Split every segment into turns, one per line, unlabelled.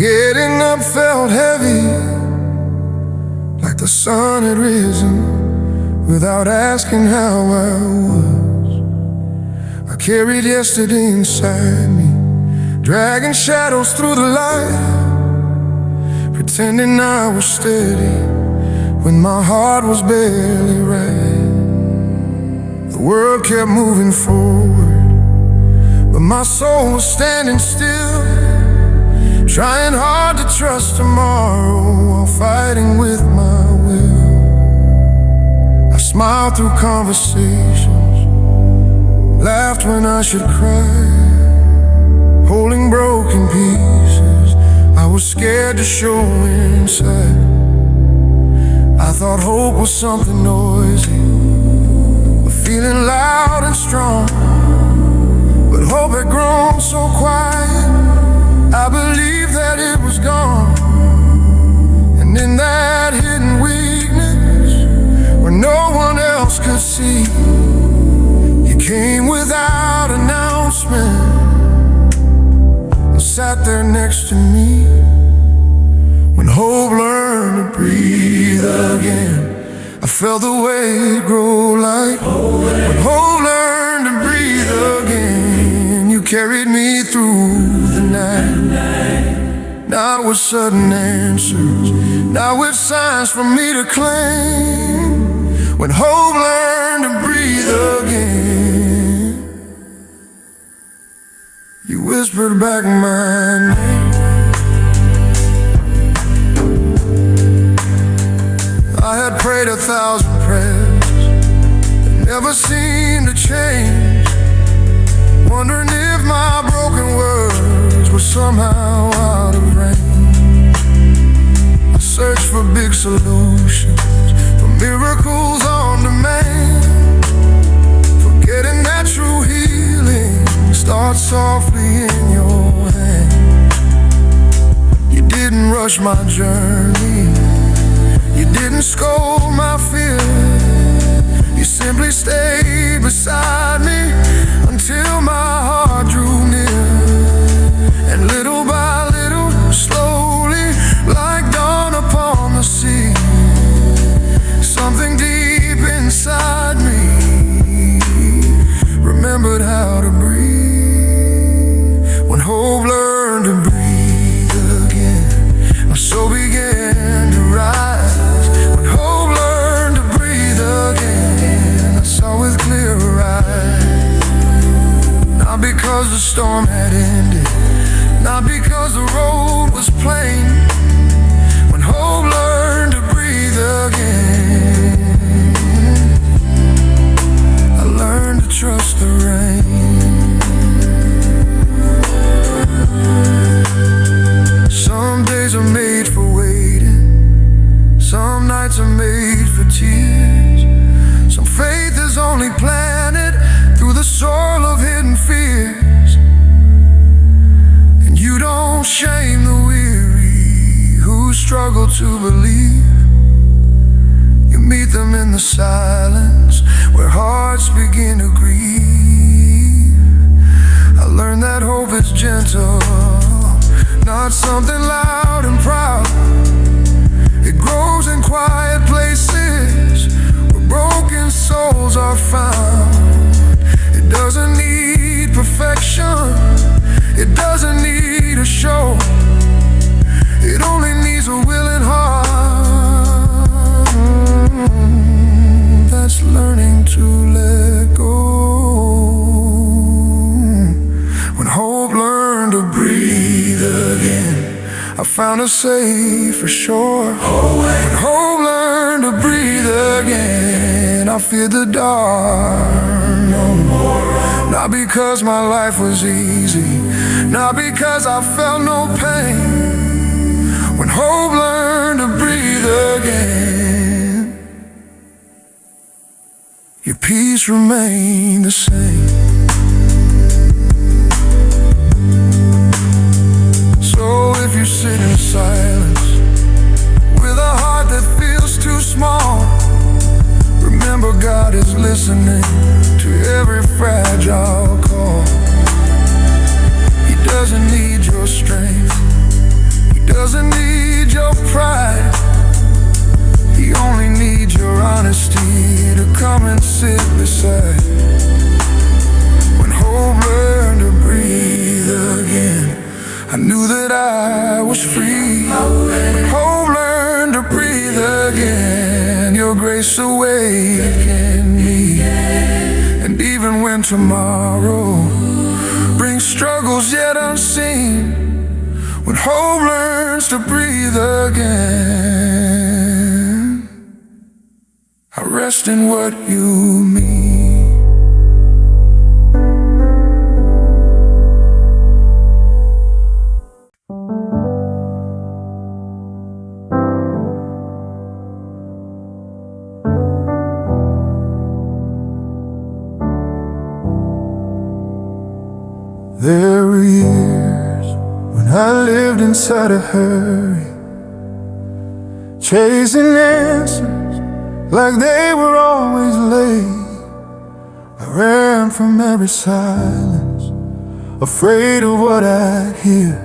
Getting up felt heavy, like the sun had risen without asking how I was. I carried yesterday inside me, dragging shadows through the light, pretending I was steady when my heart was barely right. The world kept moving forward, but my soul was standing still, trying hard to trust tomorrow while fighting with my will. I smiled through conversations, laughed when I should cry, holding broken pieces I was scared to show inside. I thought hope was something noisy, but feeling loud and strong. But hope had grown so quiet, I believed that it was gone. And in that hidden weakness, where no one else could see, you came without announcement and sat there next to me. When hope learned to breathe again, I felt the weight grow light. When hope learned to breathe again, you carried me through the night. Not with sudden answers, not with signs for me to claim. When hope learned to breathe again, you whispered back my name. I had prayed 1,000 prayers that never seemed to change, wondering if my broken words were somehow out of range. I searched for big solutions, for miracles on demand, forgetting that true healing starts softly in your hand. You didn't rush my journey, you didn't scold my fear, you simply stayed beside me until my heart drew near. And little by little, slowly, like dawn upon the sea, something deep inside me remembered how to breathe. When hope learned to breathe again, my soul began to rise. When hope learned to breathe again, I saw with clearer eyes. Not because the storm had ended, not because the road was plain. When hope learned to breathe again, I learned to trust the rain. Some days are made for waiting, some nights are made for tears. Some faith is only planted through the soil of hidden fears. And you don't shame the weary who struggle to believe. You meet them in the silence where hearts begin to grieve. I learned that hope is gentle, not something loud and proud. It grows in quiet places where broken souls are found. It doesn't need perfection, it doesn't need a show. It only needs a willing heart that's learning to let go. When hope learned to breathe again, I found a safer shore. When hope learned to breathe again, I feared the dark no more. Not because my life was easy, not because I felt no pain. When hope learned to breathe again, your peace remained the same. So if you sit in silence with a heart that feels too small, remember God is listening to every fragile call. He doesn't need your strength, he was free. When hope learned to breathe again, your grace awakened me. And even when tomorrow brings struggles yet unseen, when hope learns to breathe again, I rest in what you mean. There were years when I lived inside a hurry, chasing answers like they were always late. I ran from every silence, afraid of what I'd hear,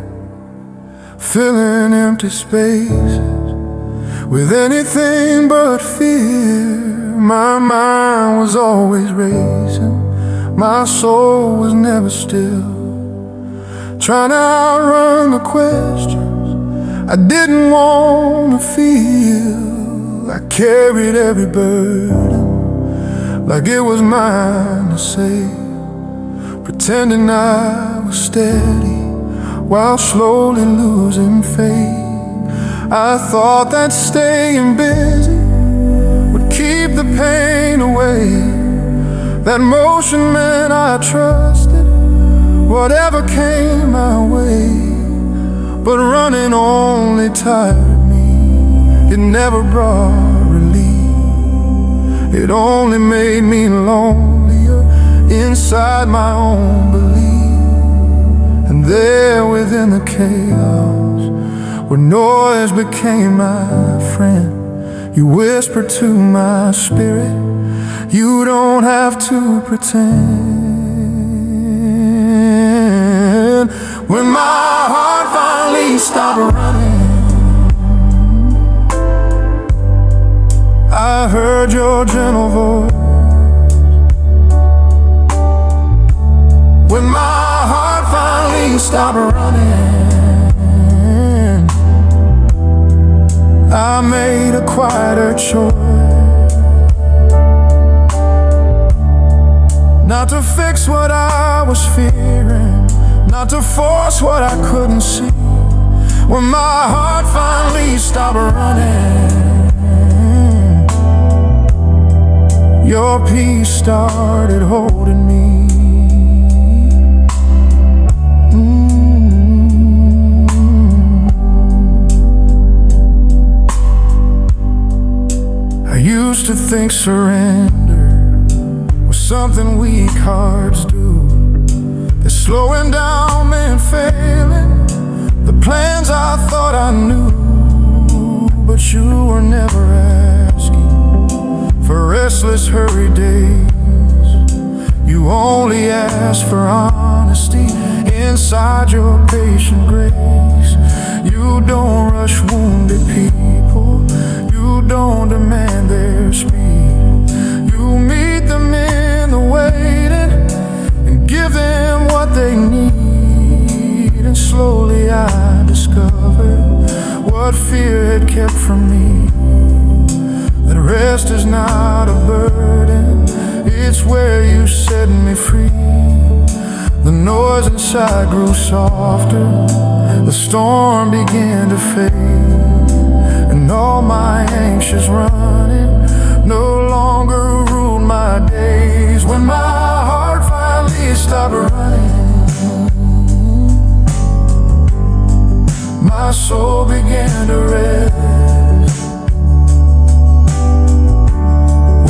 filling empty spaces with anything but fear. My mind was always racing, my soul was never still, trying to outrun the questions I didn't want to feel. I carried every burden like it was mine to say, pretending I was steady while slowly losing faith. I thought that staying busy would keep the pain away, that motion meant I trusted whatever came my way. But running only tired me, it never brought relief. It only made me lonelier inside my own belief. And there within the chaos, where noise became my friend, you whispered to my spirit, you don't have to pretend. When my heart finally stopped running, I heard your gentle voice. When my heart finally stopped running, I made a quieter choice, not to fix what I was fearing, not to force what I couldn't see. When my heart finally stopped running, your peace started holding me. I used to think surrender was something weak hearts do, that slowing down meant failing the plans I thought I knew. But you were never asking for restless, hurried days. You only asked for honesty inside your patient grace. You don't rush wounded people, you don't demand their speed. You meet them in the waiting and give them what they need. And slowly I discovered what fear had kept from me, that rest is not a burden, it's where you set me free. The noise inside grew softer, the storm began to fade, and all my anxious running no longer ruled my days. When my heart finally stopped running, my soul began to rest.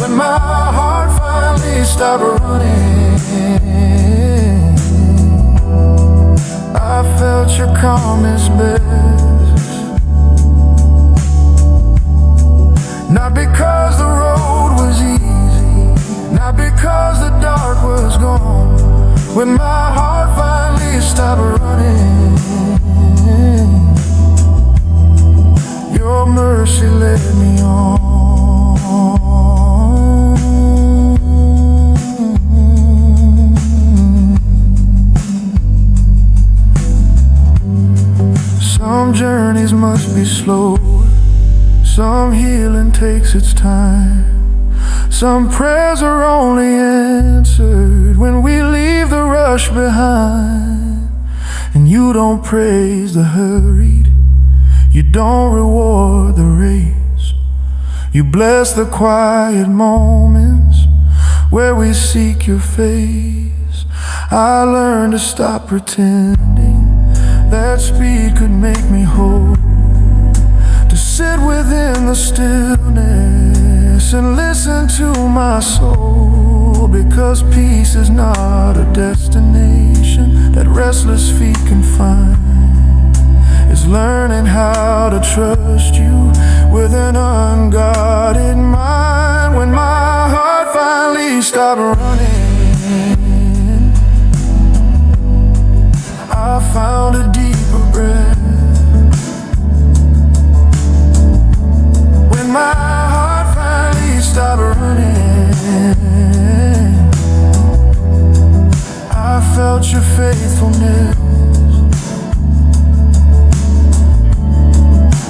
When my heart finally stopped running, I felt your calmest best. Not because the road was easy, not because the dark was gone. When my heart finally stopped running, your mercy led me on. Some journeys must be slow, some healing takes its time. Some prayers are only answered when we leave the rush behind. And you don't praise the hurried, you don't reward the race. You bless the quiet moments where we seek your face. I learned to stop pretending that speed could make me whole, to sit within the stillness and listen to my soul. Because peace is not a destination that restless feet can find. It's learning how to trust you with an unguarded mind. When my heart finally stopped running, I found a deeper breath. When my heart finally stopped running, I felt your faithfulness.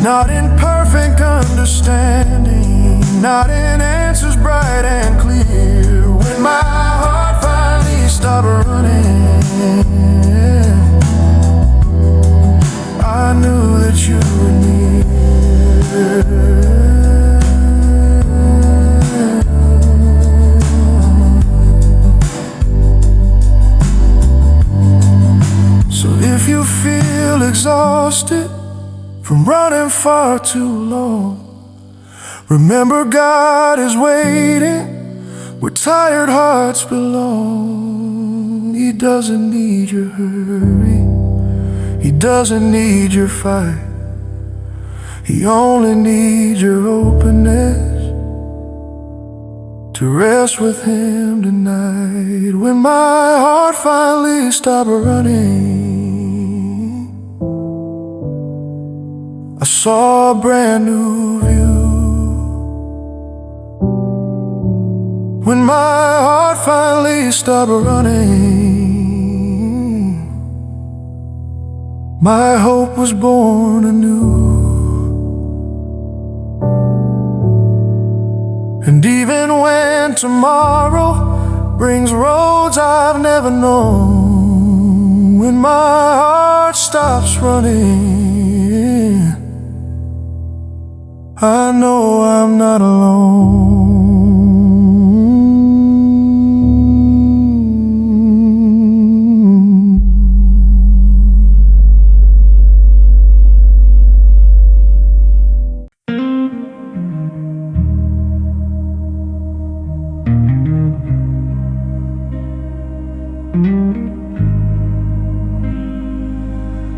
Not in perfect understanding, not in answers bright and clear. When my heart finally stopped running, I knew that you were near. So if you feel exhausted from running far too long, remember God is waiting where tired hearts belong. He doesn't need your hurry, He doesn't need your fight. He only needs your openness to rest with Him tonight. When my heart finally stopped running, I saw a brand new view. When my heart finally stopped running, my hope was born anew. And even when tomorrow brings roads I've never known, when my heart stops running, I know I'm not alone.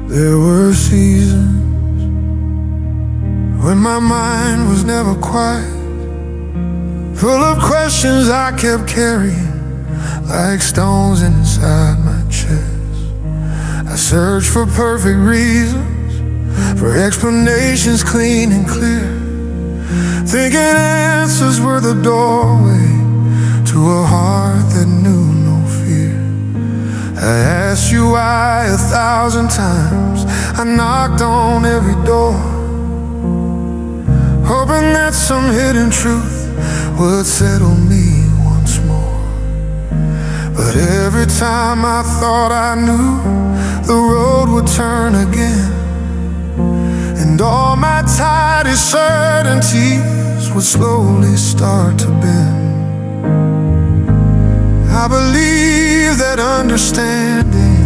There were seasons when my mind was never quiet, full of questions I kept carrying like stones inside my chest. I searched for perfect reasons, for explanations clean and clear, thinking answers were the doorway to a heart that knew no fear. I asked you why 1,000 times, I knocked on every door, hoping that some hidden truth would settle me once more. But every time I thought I knew, the road would turn again, and all my tidy certainties would slowly start to bend. I believe that understanding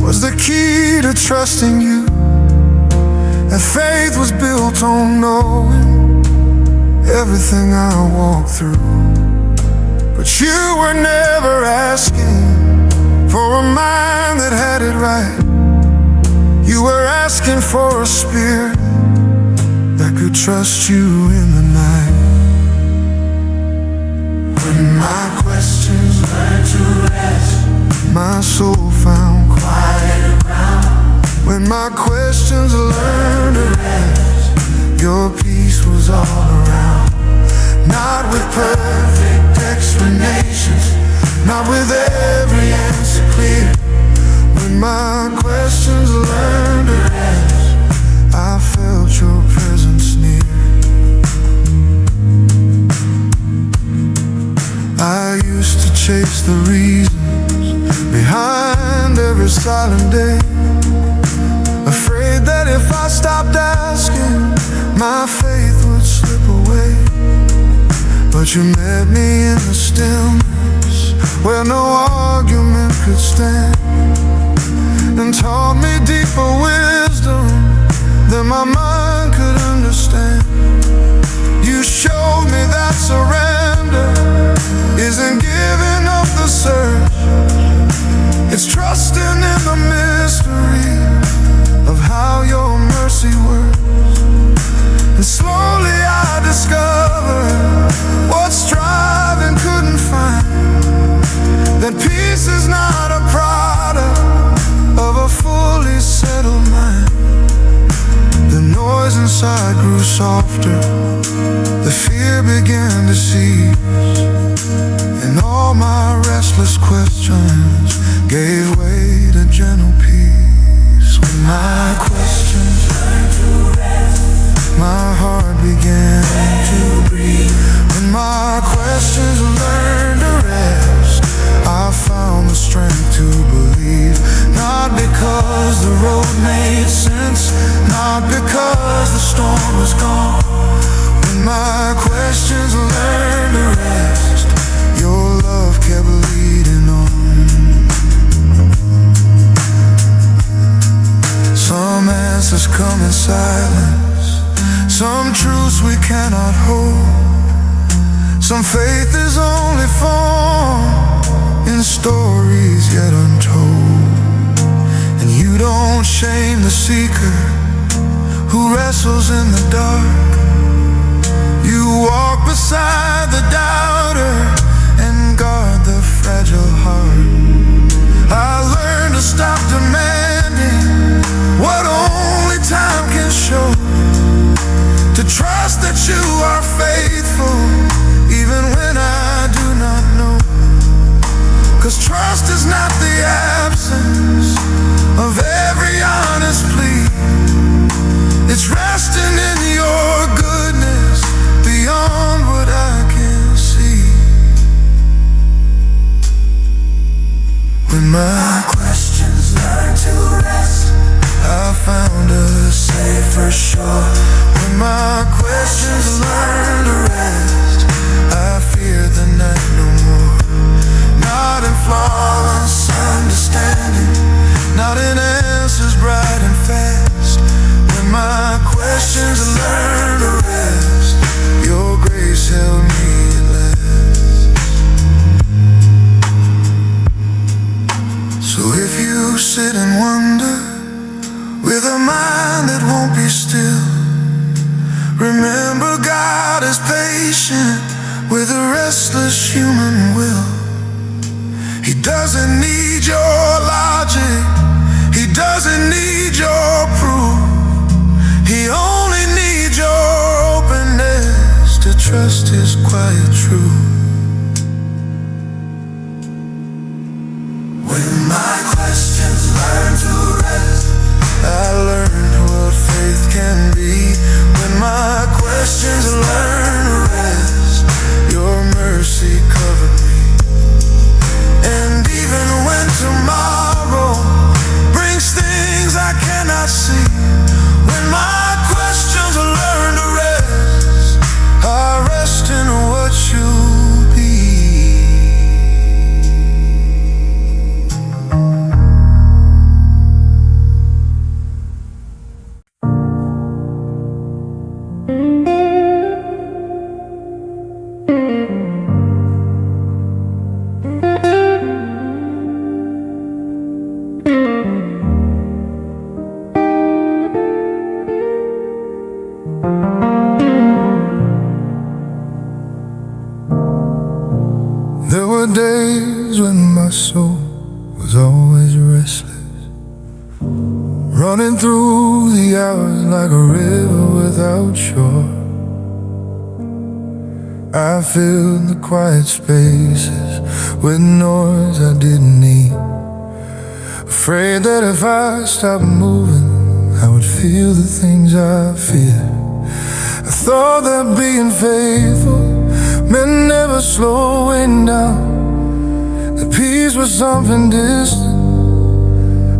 was the key to trusting you, that faith was built on knowing everything I walk through. But you were never asking for a mind that had it right. You were asking for a spirit that could trust you in the night. When my questions learned to rest, my soul found quiet ground. When my questions learned to rest, your peace was all around. Not with perfect explanations, not with every answer clear. When my questions learned to rest, chase the reasons behind every silent day, afraid that if I stopped asking, my faith would slip away. But you met me in the stillness, where no argument could stand, and taught me deeper wisdom than my mind could understand. You showed me that surrender isn't giving up the search, it's trusting in the mystery of how your mercy works. And slowly I discovered what striving couldn't find, that peace is not a product of a fully settled mind. The noise inside grew softer, the fear began to cease, and all my restless questions gave way to gentle peace. When my questions learned to rest, my heart began to breathe. When my questions learned to rest, I found the strength to believe. Not because the road made sense, not because the storm was gone. When my questions learned to rest, your love kept leading on. Some answers come in silence, some truths we cannot hold, some faith is only formed in stories yet untold. And you don't shame the seeker who wrestles in the dark. You walk beside the doubter and guard the fragile heart. I learned to stop demanding what only time can show, to trust that you are faithful even when I do not know. 'Cause trust is not the absence of every honest plea, it's resting in your goodness beyond what I can see. When my questions learn to rest, I found a safer shore. When my questions learn to rest, I fear the night no more. Not in flawless understanding, not in answers bright and fast. When my questions learn to rest, your grace held me at last. So if you sit and wonder with a mind that won't be still, remember God is patient with a restless human will. He doesn't need your logic, he doesn't need your proof, he only needs your openness to trust his quiet truth. When my questions learn to rest, I learned what faith can be. When my questions learn to rest, your mercy covered me. And even when tomorrow brings things I cannot see, when my questions learn to rest, I rest in what you'll be. There were days when my soul was always restless, running through the hours like a river without shore. I filled the quiet spaces with noise I didn't need, afraid that if I stopped moving, I would feel the things I fear. I thought that being faithful meant never slowing down, Peace was something distant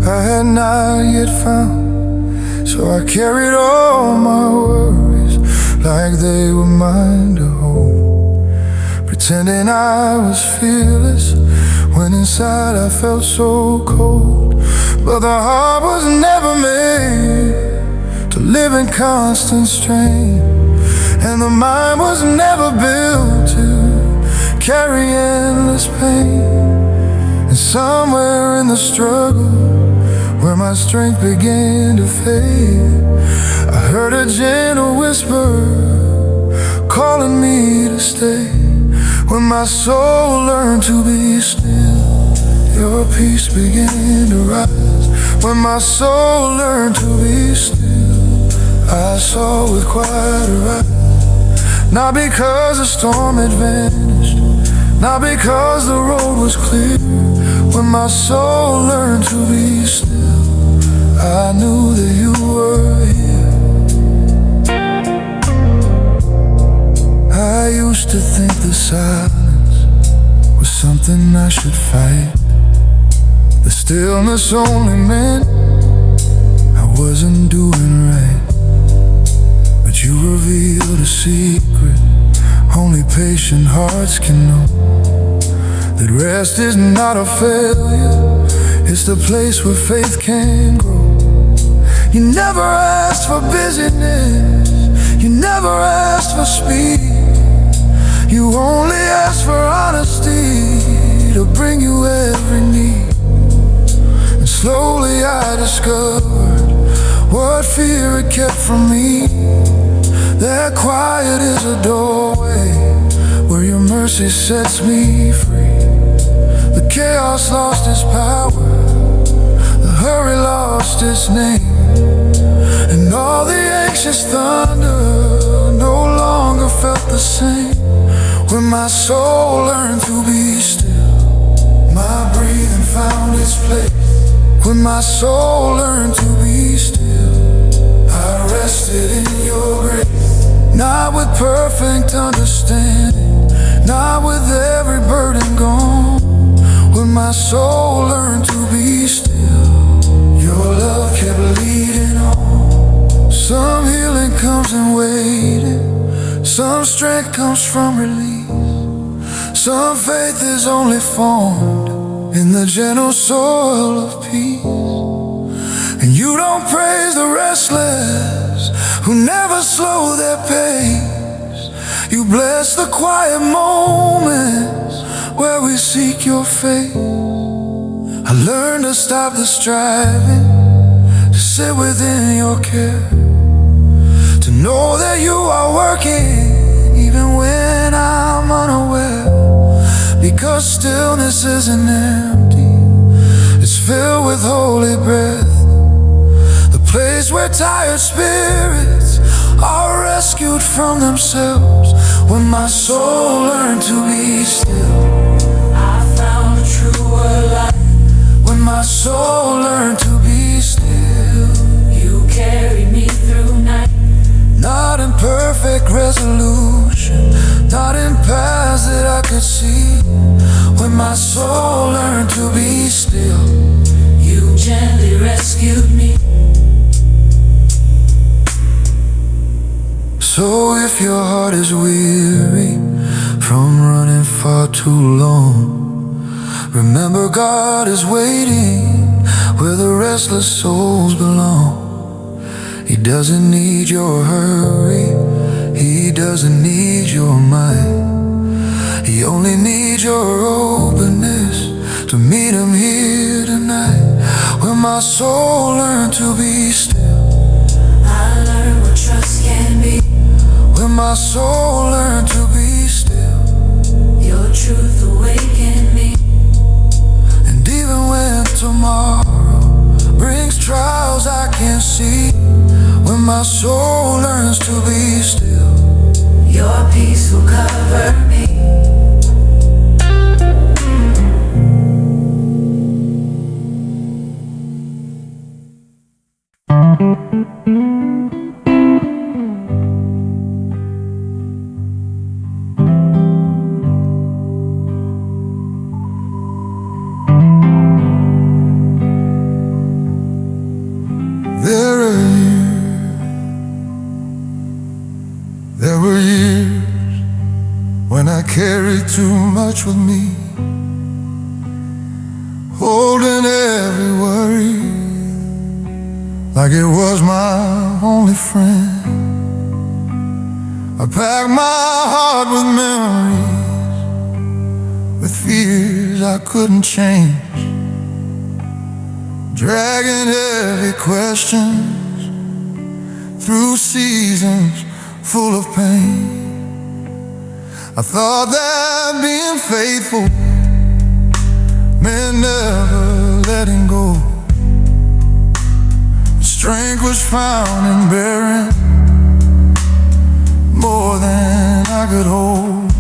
I had not yet found. So I carried all my worries like they were mine to hold, pretending I was fearless when inside I felt so cold. But the heart was never made to live in constant strain, and the mind was never built to carry endless pain. And somewhere in the struggle, where my strength began to fade, I heard a gentle whisper calling me to stay. When my soul learned to be still, your peace began to rise. When my soul learned to be still, I saw with quieter eyes. Not because the storm had vanished, not because the road was clear. When my soul learned to be still, I knew that you were here. I used to think the silence was something I should fight. The stillness only meant I wasn't doing right. But you revealed a secret only patient hearts can know, that rest is not a failure, it's the place where faith can grow. You never asked for busyness, you never asked for speed. You only asked for honesty to bring you every need. And slowly I discovered what fear had kept from me. That quiet is a doorway where your mercy sets me free. The chaos lost its power, the hurry lost its name, and all the anxious thunder no longer felt the same. When my soul learned to be still, my breathing found its place. When my soul learned to be still, I rested in your grace. Not with perfect understanding, not with every burden gone. When my soul learned to be still, your love kept leading on. Some healing comes in waiting, some strength comes from release. Some faith is only formed in the gentle soil of peace. And you don't praise the restless who never slow their pace. You bless the quiet moments where we seek your face. I learned to stop the striving, to sit within your care, to know that you are working even when I'm unaware. Because stillness isn't empty, it's filled with holy breath. The place where tired spirits are rescued from themselves. When my soul learned to be still, I found a truer life. When my soul learned to be still, you carried me through night. Not in perfect resolution, not in paths that I could see. When my soul learned to be still, you gently rescued me. So if your heart is weary from running far too long, remember God is waiting where the restless souls belong. He doesn't need your hurry, he doesn't need your might. He only needs your openness to meet him here tonight. When my soul learned to be still, I learned what trust can be. When my soul learned to be still, your truth awakened me. And even when tomorrow brings trials I can't see, when my soul learns to be still, your peace will cover me. There were years when I carried too much with me, holding every worry like it was my only friend. I packed my heart with memories, with fears I couldn't change, dragging heavy questions through seasons full of pain. I thought that being faithful meant never letting go. Strength was found in bearing more than I could hold.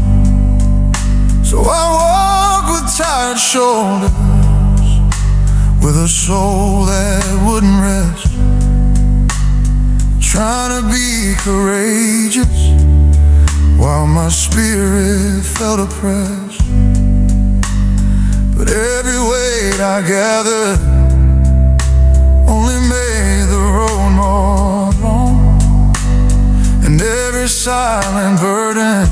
So I walked with tired shoulders, with a soul that wouldn't rest, trying to be courageous while my spirit felt oppressed. But every weight I gathered only made the road more long, and every silent burden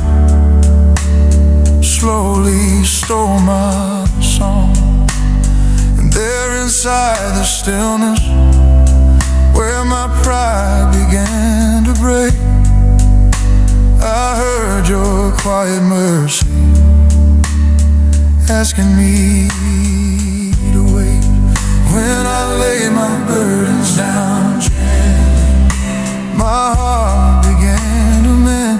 slowly stole my song. And there inside the stillness, where my pride began to break, I heard your quiet mercy asking me to wait. When I lay my burdens down gently, my heart began to mend.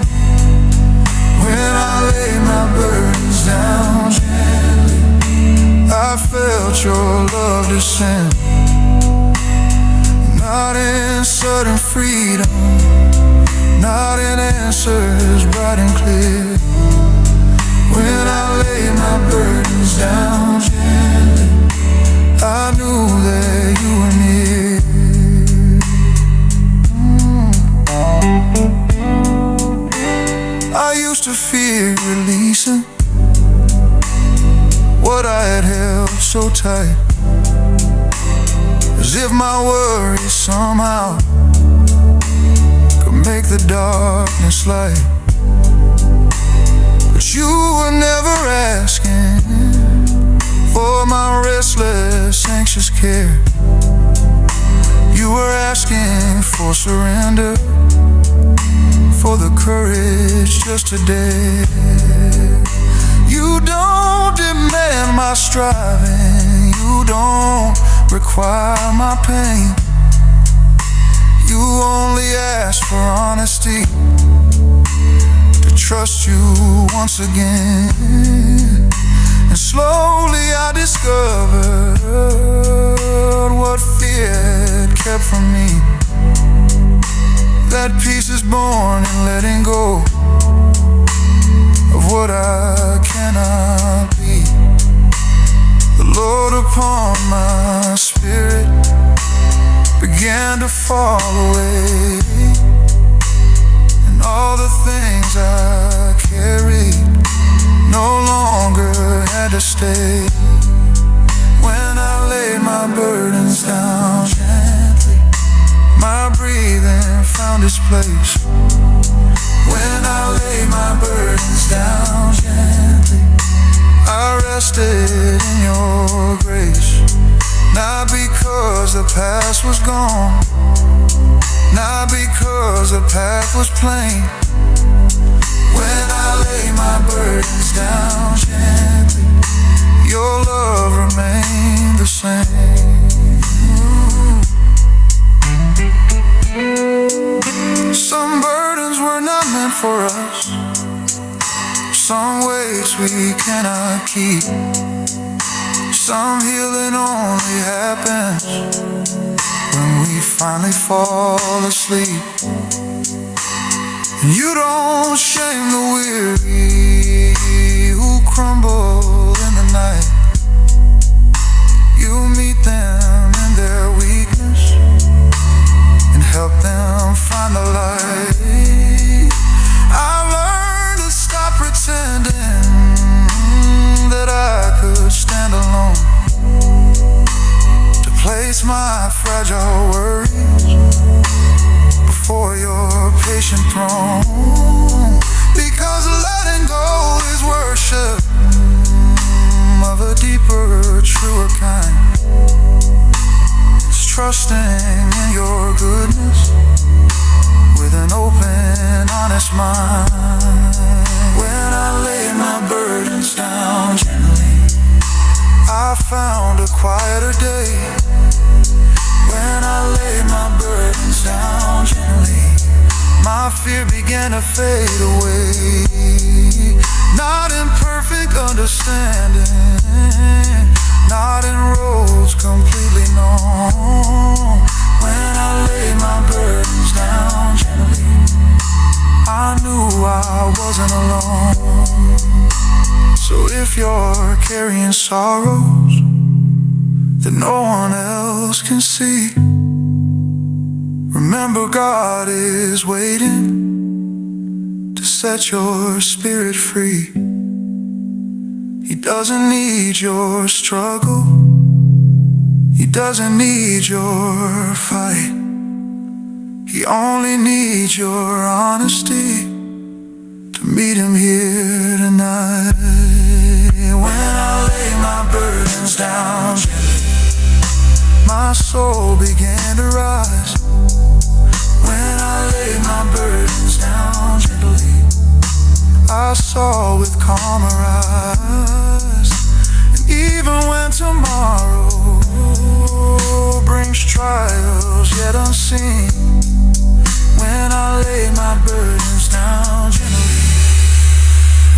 When I lay my burdens down gently, I felt your love descend, not in sudden freedom, not in answers bright and clear. When I lay my burdens down gently, I knew that you were near. I used to fear releasing what I had held so tight, as if my worries somehow could make the darkness light. But you were never asking for my restless, anxious care. You were asking for surrender, for the courage just to dare. You don't demand my striving, you don't require my pain. You only ask for honesty, to trust you once again. And slowly I discovered what fear had kept from me, that peace is born in letting go of what I cannot be. The Lord upon my spirit began to fall away, and all the things I carried no longer had to stay. When I lay my burdens down gently, my breathing found its place. When I lay my burdens down gently, I rested in your grace. Not because the past was gone, not because the path was plain. When I lay my burdens down gently, your love remained the same. Some burdens were not meant for us, some weights we cannot keep. Some healing only happens when we finally fall asleep. And you don't shame the weary who crumble in the night. You meet them in their weakness and help them find the light. I learned to stop pretending that I could stand alone, to place my fragile worries before your patient throne. because letting go is worship of a deeper, truer kind. It's trusting in your goodness with an open, honest mind. When I lay my burdens down gently, I found a quieter day. When I lay my burdens down gently, my fear began to fade away. Not in perfect understanding, not in roads completely known. When I lay my burdens down gently, I knew I wasn't alone. So if you're carrying sorrows that no one else can see, remember God is waiting to set your spirit free. He doesn't need your struggle, he doesn't need your fight. He only needs your honesty to meet him here tonight. When I lay my burdens down, my soul began to rise. When I lay my burdens down gently, I saw with calmer eyes. And even when tomorrow brings trials yet unseen, when I lay my burdens down gently,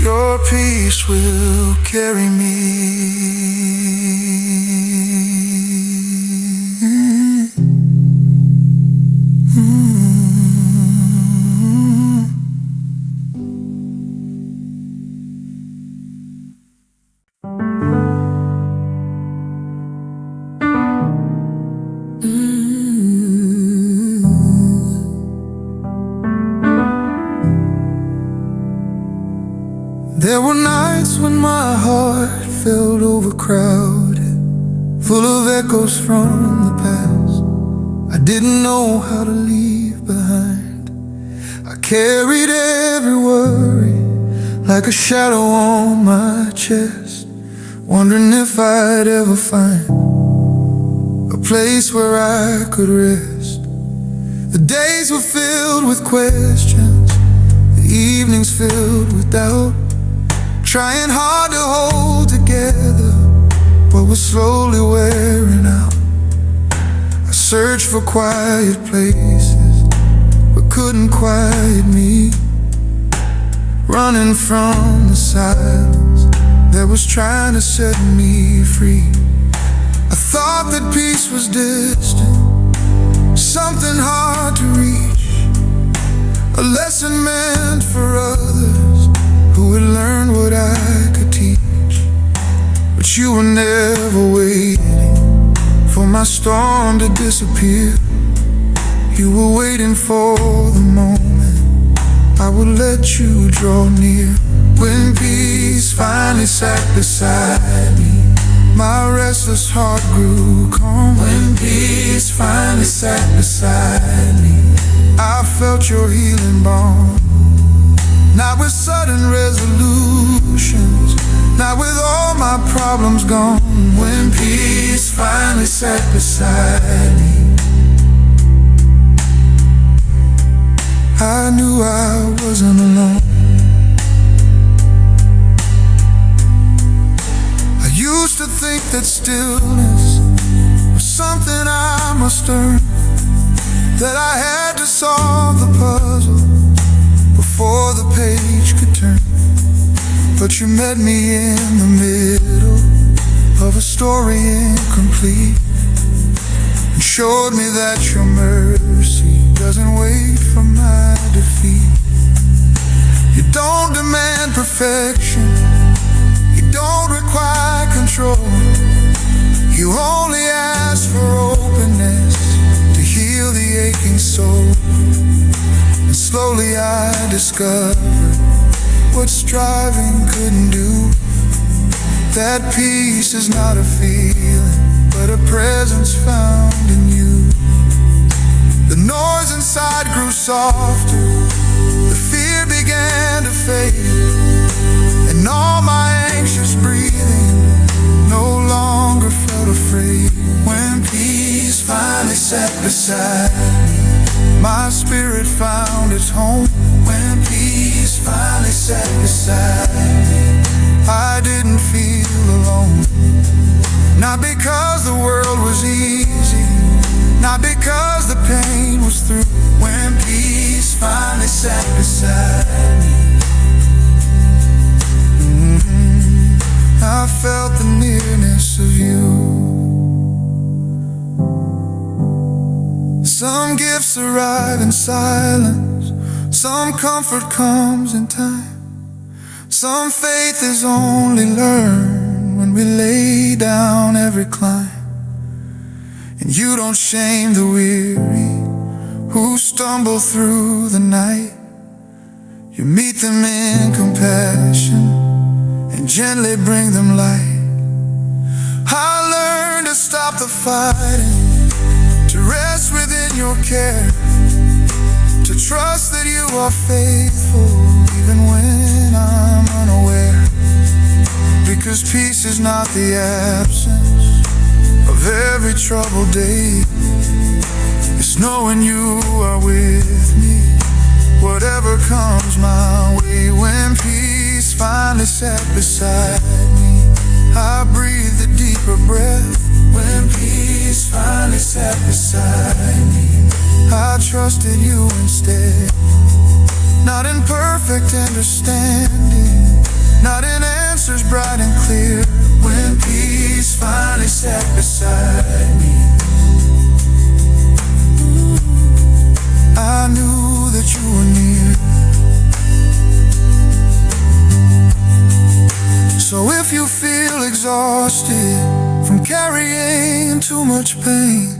your peace will carry me. There were nights when my heart felt overcrowded, full of echoes from the past I didn't know how to leave behind. I carried every worry like a shadow on my chest, wondering if I'd ever find a place where I could rest. The days were filled with questions, the evenings filled with doubt, trying hard to hold together what was slowly wearing out. I searched for quiet places but couldn't quiet me, running from the silence that was trying to set me free. I thought that peace was distant, something hard to reach, a lesson meant for others who would learn what I could teach. But you were never waiting for my storm to disappear. You were waiting for the moment I would let you draw near. When peace finally sat beside me, my restless heart grew calm. When peace finally sat beside me, I felt your healing balm. Not with sudden resolutions, not with all my problems gone. When peace finally sat beside me, I knew I wasn't alone. I used to think that stillness was something I must earn, that I had to solve the puzzle before the page could turn. But you met me in the middle of a story incomplete, and showed me that your mercy doesn't wait for my defeat. You don't demand perfection, you don't require control. You only ask for openness to heal the aching soul. And slowly I discovered what striving couldn't do, that peace is not a feeling, but a presence found in you. The noise inside grew softer, the fear began to fade. When all my anxious breathing no longer felt afraid. When peace finally sat beside me, my spirit found its home. When peace finally sat beside me, I didn't feel alone. Not because the world was easy, not because the pain was through. When peace finally sat beside me, I felt the nearness of you. Some gifts arrive in silence, some comfort comes in time. Some faith is only learned when we lay down every climb. And you don't shame the weary who stumble through the night. You meet them in compassion and gently bring them light. I learned to stop the fighting, to rest within your care, to trust that you are faithful even when I'm unaware. Because peace is not the absence of every troubled day, it's knowing you are with me, whatever comes my way. When peace finally sat beside me, I breathed a deeper breath. When peace finally sat beside me, I trusted you instead. Not in perfect understanding, not in answers bright and clear. When peace finally sat beside me, I knew that you were near. So if you feel exhausted from carrying too much pain,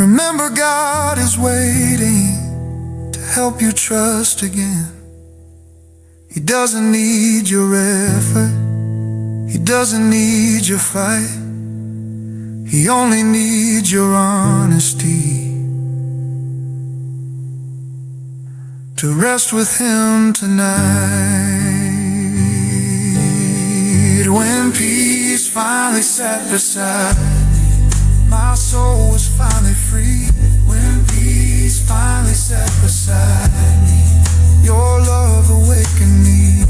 remember God is waiting to help you trust again. He doesn't need your effort, he doesn't need your fight, he only needs your honesty to rest with him tonight. When peace finally sat beside me, my soul was finally free. When peace finally sat beside me, your love awakened me.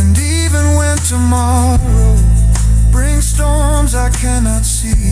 And even when tomorrow brings storms I cannot see,